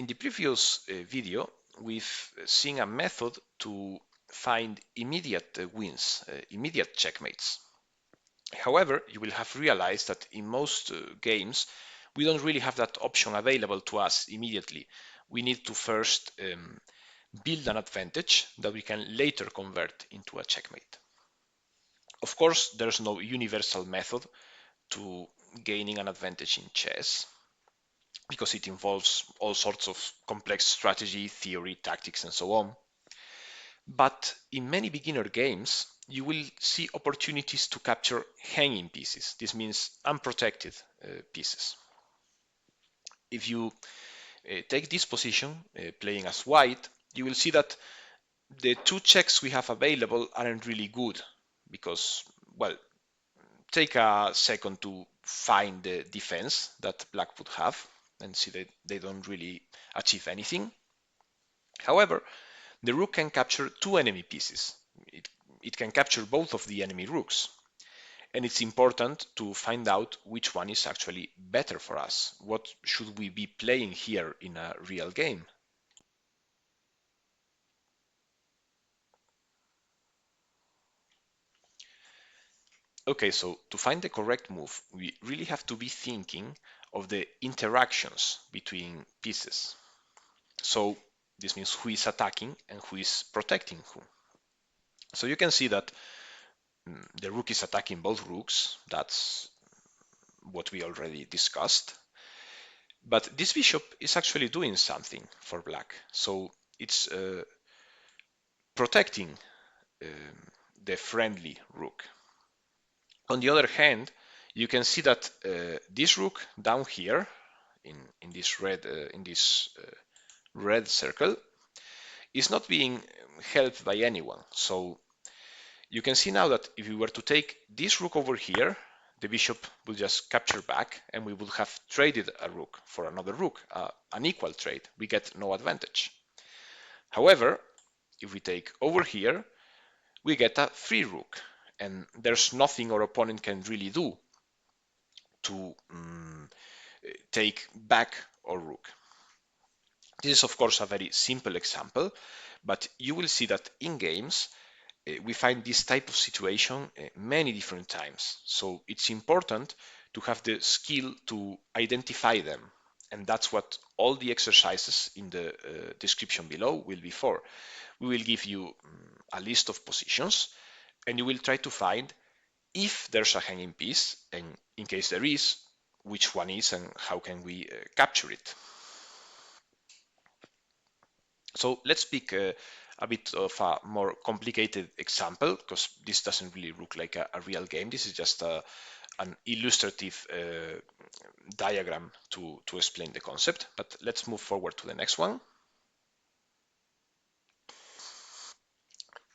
In the previous video, we've seen a method to find immediate wins, immediate checkmates. However, you will have realized that in most games, we don't really have that option available to us immediately. We need to first build an advantage that we can later convert into a checkmate. Of course, there's no universal method to gaining an advantage in chess, because it involves all sorts of complex strategy, theory, tactics, and so on. But in many beginner games, you will see opportunities to capture hanging pieces. This means unprotected pieces. If you take this position, playing as white, you will see that the two checks we have available aren't really good because, well, take a second to find the defense that black would have and see that they don't really achieve anything. However, the rook can capture two enemy pieces. It can capture both of the enemy rooks. And it's important to find out which one is actually better for us. What should we be playing here in a real game? Okay, so to find the correct move, we really have to be thinking of the interactions between pieces. So this means who is attacking and who is protecting who. So you can see that the rook is attacking both rooks. That's what we already discussed. But this bishop is actually doing something for black. So it's protecting the friendly rook. On the other hand, you can see that this rook down here in this red circle is not being helped by anyone. So you can see now that if we were to take this rook over here, the bishop will just capture back and we would have traded a rook for another rook, an equal trade. We get no advantage. However, if we take over here, we get a free rook and there's nothing our opponent can really do to take back our rook. This is of course a very simple example, but you will see that in games we find this type of situation many different times. So it's important to have the skill to identify them. And that's what all the exercises in the description below will be for. We will give you a list of positions and you will try to find if there's a hanging piece, and in case there is, which one is and how can we capture it. So let's pick a bit of a more complicated example, because this doesn't really look like a real game. This is just an illustrative diagram to explain the concept. But let's move forward to the next one.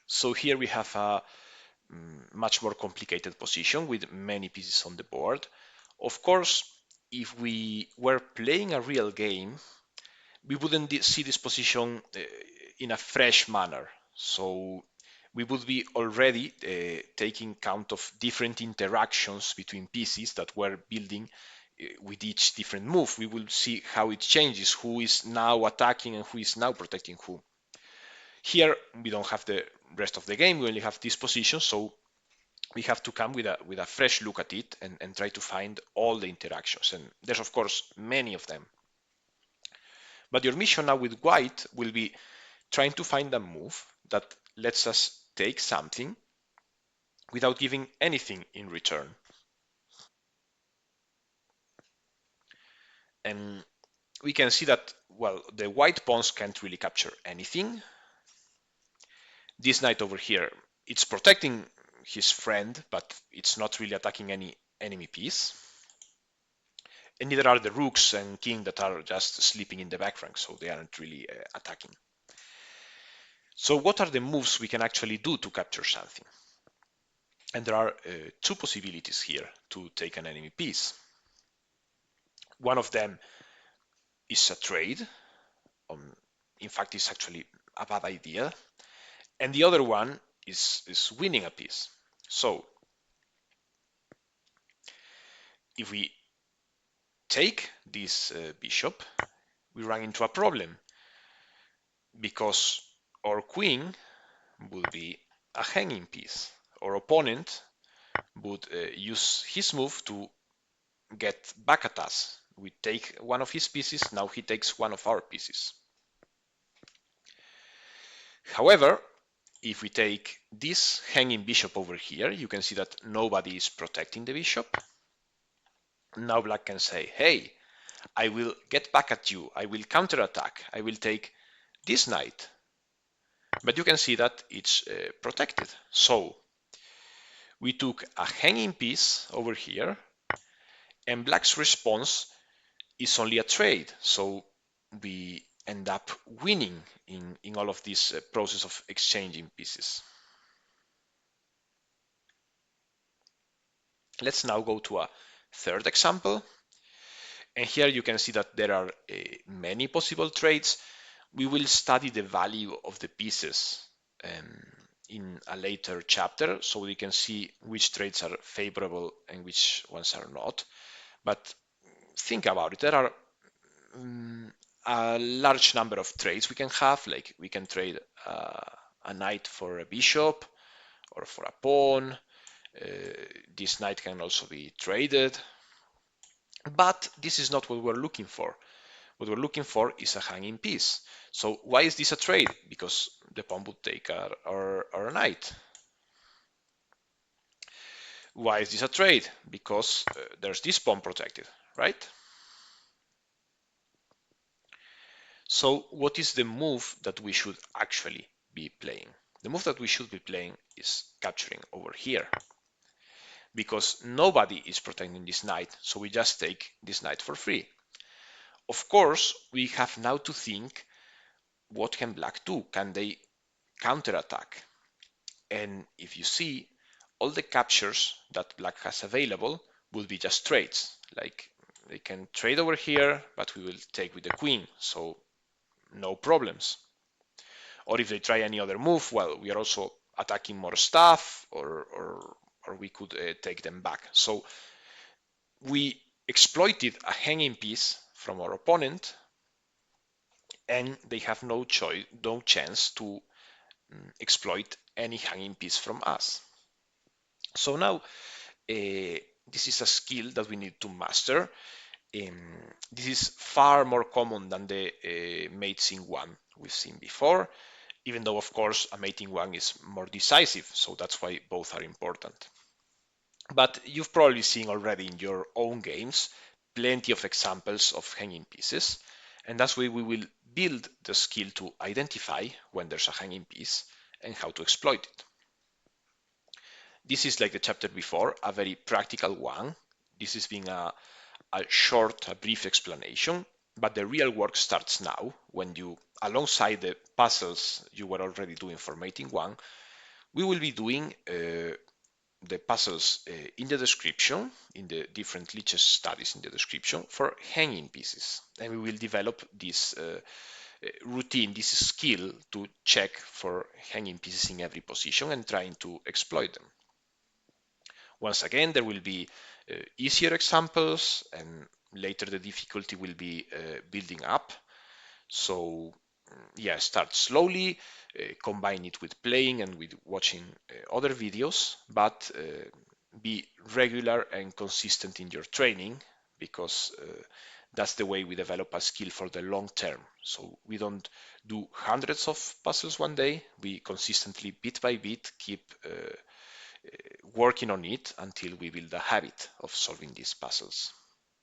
So here we have a much more complicated position with many pieces on the board. Of course, if we were playing a real game, we wouldn't see this position in a fresh manner. So we would be already taking count of different interactions between pieces that we're building with each different move. We will see how it changes, who is now attacking and who is now protecting who. Here, we don't have the rest of the game, we only have this position, so we have to come with a fresh look at it and try to find all the interactions. And there's, of course, many of them. But your mission now with white will be trying to find a move that lets us take something without giving anything in return. And we can see that, well, the white pawns can't really capture anything. This knight over here, it's protecting his friend, but it's not really attacking any enemy piece. And neither are the rooks and king that are just sleeping in the back rank, so they aren't really attacking. So what are the moves we can actually do to capture something? And there are two possibilities here to take an enemy piece. One of them is a trade. In fact, it's actually a bad idea. And the other one is winning a piece. So if we take this bishop, we run into a problem because our queen would be a hanging piece. Our opponent would use his move to get back at us. We take one of his pieces, now he takes one of our pieces. However, if we take this hanging bishop over here, you can see that nobody is protecting the bishop. Now black can say, hey, I will get back at you, I will counterattack, I will take this knight. But you can see that it's protected. So we took a hanging piece over here, and black's response is only a trade. So we end up winning in all of this process of exchanging pieces. Let's now go to a third example. And here you can see that there are many possible trades. We will study the value of the pieces in a later chapter, so we can see which trades are favorable and which ones are not. But think about it. There are a large number of trades we can have. Like we can trade a knight for a bishop or for a pawn. This knight can also be traded. But this is not what we're looking for. What we're looking for is a hanging piece. So why is this a trade? Because the pawn would take our knight. Why is this a trade? Because there's this pawn protected, right? So what is the move that we should actually be playing? The move that we should be playing is capturing over here, because nobody is protecting this knight, so we just take this knight for free. Of course, we have now to think, what can black do? Can they counterattack? And if you see, all the captures that black has available will be just trades. Like they can trade over here, but we will take with the queen, so no problems. Or if they try any other move, well, we are also attacking more stuff, or we could take them back. So we exploited a hanging piece from our opponent, and they have no choice, no chance to exploit any hanging piece from us. So now this is a skill that we need to master. This is far more common than the mating one we've seen before, even though of course a mating one is more decisive, so that's why both are important. But you've probably seen already in your own games plenty of examples of hanging pieces, and that's why we will build the skill to identify when there's a hanging piece and how to exploit it. This is like the chapter before, a very practical one. This is being a short, a brief explanation, but the real work starts now when you, alongside the puzzles you were already doing for mating one, we will be doing the puzzles in the description, in the different Lichess studies in the description for hanging pieces. And we will develop this routine, this skill to check for hanging pieces in every position and trying to exploit them. Once again, there will be easier examples, and later the difficulty will be building up. So yeah, start slowly, combine it with playing and with watching other videos, but be regular and consistent in your training, because that's the way we develop a skill for the long term. So we don't do hundreds of puzzles one day, we consistently, bit by bit, keep working on it until we build a habit of solving these puzzles.